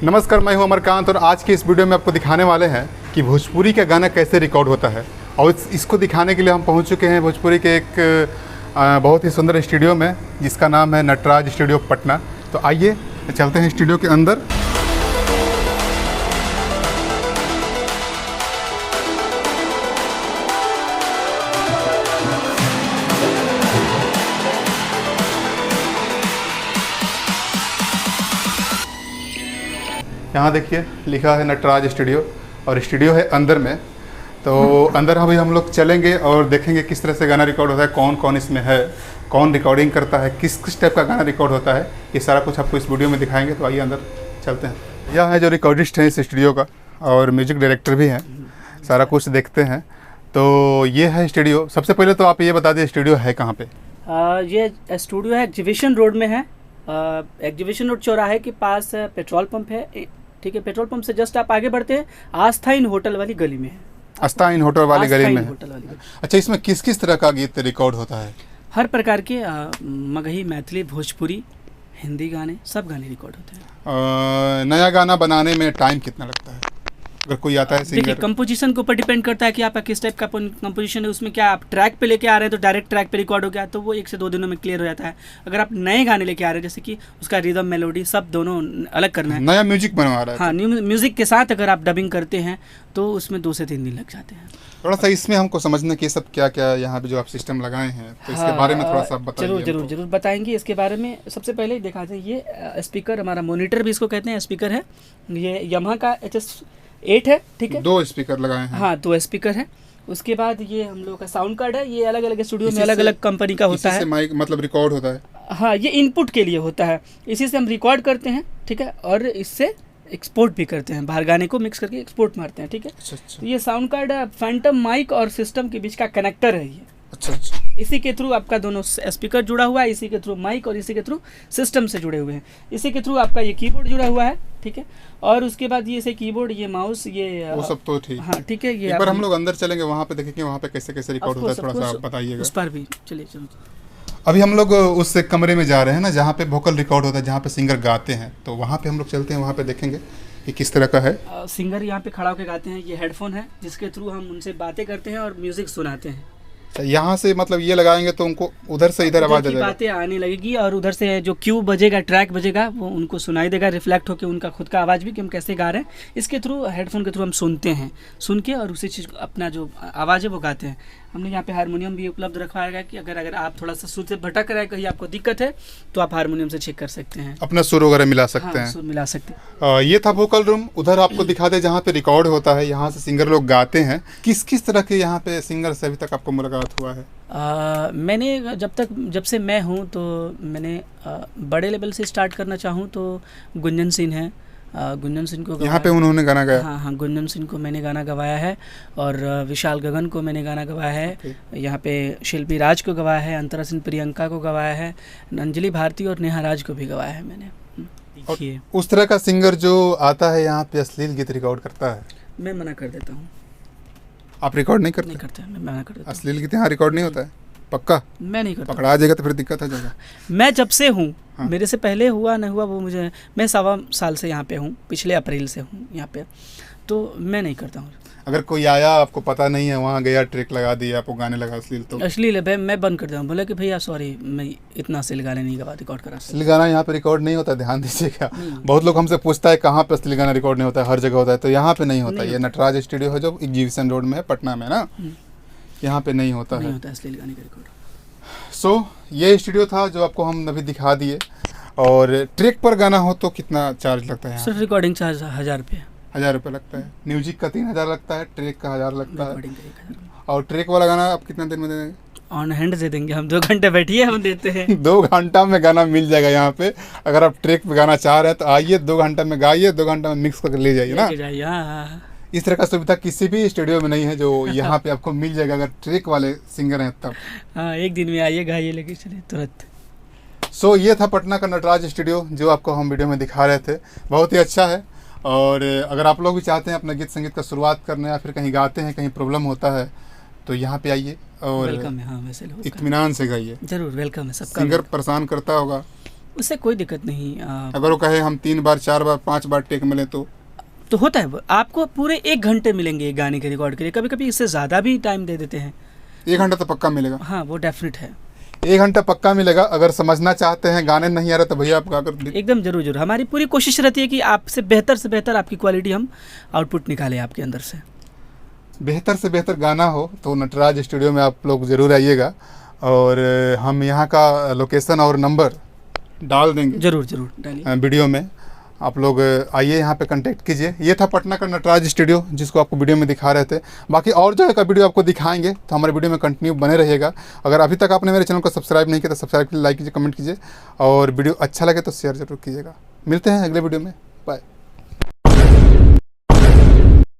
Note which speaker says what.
Speaker 1: नमस्कार, मैं हूं अमरकांत और आज की इस वीडियो में आपको दिखाने वाले हैं कि भोजपुरी का गाना कैसे रिकॉर्ड होता है। और इसको दिखाने के लिए हम पहुंच चुके हैं भोजपुरी के एक बहुत ही सुंदर स्टूडियो में, जिसका नाम है नटराज स्टूडियो पटना। तो आइए चलते हैं स्टूडियो के अंदर। यहाँ देखिए लिखा है नटराज स्टूडियो और स्टूडियो है अंदर में। तो अंदर अभी हम लोग चलेंगे और देखेंगे किस तरह से गाना रिकॉर्ड होता है, कौन कौन इसमें है, कौन रिकॉर्डिंग करता है, किस किस टाइप का गाना रिकॉर्ड होता है, ये सारा कुछ आपको इस वीडियो में दिखाएंगे। तो आइए अंदर चलते हैं। यह है जो रिकॉर्डिस्ट हैं इस स्टूडियो का और म्यूजिक डायरेक्टर भी हैं, सारा कुछ देखते हैं। तो ये है स्टूडियो। सबसे पहले तो आप ये बता दें स्टूडियो है कहाँ पे?
Speaker 2: ये स्टूडियो है एग्जीबिशन रोड में है। एग्जीबिशन रोड चौराहे के पास पेट्रोल पंप है, ठीक है। पेट्रोल पंप से जस्ट आप आगे बढ़ते हैं, आस्था इन होटल वाली गली में है।
Speaker 1: आस्था इन होटल वाली गली में है।
Speaker 2: होटल वाली गली।
Speaker 1: अच्छा, इसमें किस किस तरह का गीत रिकॉर्ड होता है?
Speaker 2: हर प्रकार के मगही, मैथिली, भोजपुरी, हिंदी गाने, सब गाने रिकॉर्ड होते हैं।
Speaker 1: नया गाना बनाने में टाइम कितना लगता है अगर कोई आता है सिंगर?
Speaker 2: देखिए, कंपोजिशन के ऊपर डिपेंड करता है कि आपका किस टाइप का कंपोजिशन है। उसमें क्या आप ट्रैक पे लेके आ रहे हैं तो डायरेक्ट ट्रैक पे रिकॉर्ड हो गया तो वो 1 से 2 दिनों में क्लियर हो जाता है। अगर आप नए गाने लेके आ रहे हैं, जैसे कि उसका रिदम, मेलोडी सब दोनों अलग करना है,
Speaker 1: नया म्यूजिक बनवा रहा है,
Speaker 2: हाँ, न्यू म्यूजिक के साथ अगर आप डबिंग करते हैं तो उसमें 2 से 3 दिन लग जाते हैं।
Speaker 1: थोड़ा सा इसमें हमको समझना कि सब क्या क्या यहाँ पे जो आप सिस्टम लगाए हैं, तो इसके बारे में थोड़ा सा बताइए।
Speaker 2: जरूर बताएंगे इसके बारे में। सबसे पहले दिखा दें, ये स्पीकर, हमारा मॉनिटर भी इसको कहते हैं, स्पीकर है। ये यमहा का HS8 है, ठीक है।
Speaker 1: 2 स्पीकर लगाए हैं।
Speaker 2: हाँ, 2 स्पीकर है। उसके बाद ये हम लोग का साउंड कार्ड है। ये अलग अलग स्टूडियो में अलग अलग कंपनी का होता है।
Speaker 1: माइक मतलब रिकॉर्ड होता है?
Speaker 2: हाँ, ये इनपुट के लिए होता है, इसी से हम रिकॉर्ड करते हैं, ठीक है। और इससे एक्सपोर्ट भी करते हैं, बाहर गाने को मिक्स करके एक्सपोर्ट मारते हैं, ठीक है।
Speaker 1: अच्छा।
Speaker 2: तो ये साउंड कार्ड फैंटम माइक और सिस्टम के बीच का कनेक्टर है ये।
Speaker 1: अच्छा।
Speaker 2: इसी के थ्रू आपका दोनों स्पीकर जुड़ा हुआ है, इसी के थ्रू माइक और इसी के थ्रू सिस्टम से जुड़े हुए हैं। इसी के थ्रू आपका ये कीबोर्ड जुड़ा हुआ है, ठीक है। और उसके बाद ये से कीबोर्ड, ये माउस, ये
Speaker 1: वो सब तो ठीक।
Speaker 2: हाँ, ठीक है। ये
Speaker 1: पर हम लोग अंदर चलेंगे, वहाँ पे देखेंगे वहाँ पे कैसे कैसे रिकॉर्ड होता है, थोड़ा सा बताइएगा
Speaker 2: उस पर भी। चलिए चलो।
Speaker 1: अभी हम लोग उस कमरे में जा रहे हैं ना, जहाँ पे वोकल रिकॉर्ड होता है, जहाँ पे सिंगर गाते हैं, तो वहाँ पे हम लोग चलते हैं, वहाँ पे देखेंगे कि किस तरह का है।
Speaker 2: सिंगर यहाँ पे खड़ा होकर गाते हैं। ये हेडफोन है जिसके थ्रू हम उनसे बातें करते हैं और म्यूजिक सुनाते हैं।
Speaker 1: यहाँ से मतलब ये लगाएंगे तो उनको उधर से इधर आवाज आ जाएगी,
Speaker 2: बातें आने लगेगी और उधर से जो क्यू बजेगा, ट्रैक बजेगा, वो उनको सुनाई देगा, रिफ्लेक्ट होकर उनका खुद का आवाज़ भी कि हम कैसे गा रहे हैं। इसके थ्रू, हेडफोन के थ्रू हम सुनते हैं, सुन के और उसी चीज़ अपना जो आवाज़ है वो गाते हैं। हमने यहाँ पे हारमोनियम भी उपलब्ध रखवाया गया कि अगर आप थोड़ा सा सुर से भटक रहे हैं, कहीं आपको दिक्कत है तो आप हारमोनियम से चेक कर सकते हैं,
Speaker 1: अपना सुर वगैरह मिला सकते हैं।
Speaker 2: सुर मिला सकते हैं।
Speaker 1: ये था वोकल रूम। उधर आपको दिखा दे जहाँ पे रिकॉर्ड होता है, यहाँ से सिंगर लोग गाते हैं। किस किस तरह के यहाँ पे सिंगर से अभी तक आपको मुलाकात हुआ है?
Speaker 2: मैंने जब से मैं हूँ तो मैंने बड़े लेवल से स्टार्ट करना चाहूँ तो गुंजन सिंह है। गुंजन सिंह को
Speaker 1: यहाँ पे उन्होंने गाना गाया?
Speaker 2: हाँ, गुंजन सिंह को मैंने गाना गवाया है और विशाल गगन को मैंने गाना गवाया है। यहाँ पे शिल्पी राज को गवाया है, अंतरा सिंह प्रियंका को गवाया है, अंजलि भारती और नेहा राज को भी गवाया है मैंने। देखिए,
Speaker 1: उस तरह का सिंगर जो आता है यहाँ पे अश्लील गीत रिकॉर्ड करता है,
Speaker 2: मैं मना कर देता हूँ।
Speaker 1: आप रिकॉर्ड नहीं करते?
Speaker 2: नहीं करते, मैं मना कर देता हूँ।
Speaker 1: अश्लील गीत यहाँ रिकॉर्ड नहीं होता है? पक्का?
Speaker 2: मैं नहीं करता।
Speaker 1: पकड़ा जाएगा तो फिर दिक्कत हो जाएगा।
Speaker 2: मैं जब से हूँ,
Speaker 1: हाँ।
Speaker 2: मेरे से पहले हुआ न हुआ वो मुझे, मैं 1.25 साल से यहाँ पे हूँ, पिछले अप्रैल से हूँ यहाँ पे, तो मैं नहीं करता हूँ।
Speaker 1: अगर कोई आया, आपको पता नहीं है, वहाँ गया, ट्रैक लगा दिया, आपको गाने लगा अश्लील, तो
Speaker 2: अश्लील है, मैं बंद कर दूँ। बोला कि भैया सॉरी, मैं इतना अश्लील गाने नहीं गवा, रिकॉर्ड करा।
Speaker 1: अश्लील गाना यहाँ पे रिकॉर्ड नहीं होता, ध्यान दीजिएगा। बहुत लोग हमसे पूछता है कहाँ पे अश्लील गाना रिकॉर्ड नहीं होता है? हर जगह होता है। तो यहाँ पे नहीं होता। ये नटराज स्टूडियो है जो एग्जीबिशन रोड में है, पटना में ना, यहाँ पे नहीं होता है
Speaker 2: अश्लील गाने का रिकॉर्ड।
Speaker 1: सो ये स्टूडियो था जो आपको हम अभी दिखा दिए। और ट्रैक पर गाना हो तो कितना चार्ज लगता है?
Speaker 2: सिर्फ रिकॉर्डिंग चार्ज 1000 रुपये।
Speaker 1: 1000 रुपये लगता है। म्यूजिक का 3000 लगता है, ट्रैक का 1000 लगता है।
Speaker 2: रिकॉर्डिंग का 1000।
Speaker 1: और ट्रैक वाला गाना आप कितना देर में दे देंगे?
Speaker 2: ऑन हैंड दे देंगे हम, 2 घंटे बैठिए, हम देते हैं।
Speaker 1: 2 घंटा में गाना मिल जाएगा यहाँ पे। अगर आप ट्रैक पे गाना चाह रहे हैं तो आइए, 2 घंटा में गाइए, 2 घंटा में मिक्स करके ले जाइए ना। इस तरह का सुविधा किसी भी स्टूडियो में नहीं है जो यहाँ पे आपको मिल जाएगा अगर ट्रैक वाले सिंगर हैं तब।
Speaker 2: हाँ, एक दिन में आइए, गाइए, लेके चलिए तुरंत।
Speaker 1: सो ये था पटना का नटराज स्टूडियो जो आपको हम वीडियो में दिखा रहे थे। बहुत ही अच्छा है। और अगर आप लोग भी चाहते हैं अपना गीत संगीत का शुरुआत करना या फिर कहीं गाते हैं, कहीं प्रॉब्लम होता है, तो यहाँ पे आइए और
Speaker 2: वेलकम है। हाँ, वैसे
Speaker 1: इत्मीनान से गाइए।
Speaker 2: जरूर वेलकम है सबका।
Speaker 1: सिंगर परेशान करता होगा
Speaker 2: उससे कोई दिक्कत नहीं।
Speaker 1: अगर वो कहे हम 3 बार 4 बार 5 बार टेक मिले
Speaker 2: तो होता है, आपको पूरे 1 घंटे मिलेंगे एक गाने के रिकॉर्ड के लिए, कभी कभी इससे ज़्यादा भी टाइम दे देते हैं।
Speaker 1: 1 घंटा तो पक्का मिलेगा।
Speaker 2: हाँ वो डेफिनेट है।
Speaker 1: 1 घंटा पक्का मिलेगा। अगर समझना चाहते हैं, गाने नहीं आ रहे तो भैया आप अगर
Speaker 2: एकदम जरूर जरूर, हमारी पूरी कोशिश रहती है कि आपसे बेहतर आपकी क्वालिटी हम आउटपुट निकालें आपके अंदर से
Speaker 1: बेहतर गाना हो तो नटराज स्टूडियो में आप लोग ज़रूर आइएगा। और हम यहाँ का लोकेशन और नंबर डाल देंगे
Speaker 2: जरूर जरूर डालिए
Speaker 1: वीडियो में। आप लोग आइए, यहाँ पे कांटेक्ट कीजिए। ये था पटना का नटराज स्टूडियो जिसको आपको वीडियो में दिखा रहे थे। बाकी और जगह का वीडियो आपको दिखाएंगे, तो हमारे वीडियो में कंटिन्यू बने रहिएगा। अगर अभी तक आपने मेरे चैनल को सब्सक्राइब नहीं किया तो सब्सक्राइब कीजिए, लाइक कीजिए, कमेंट कीजिए और वीडियो अच्छा लगे तो शेयर जरूर कीजिएगा। मिलते हैं अगले वीडियो में, बाय।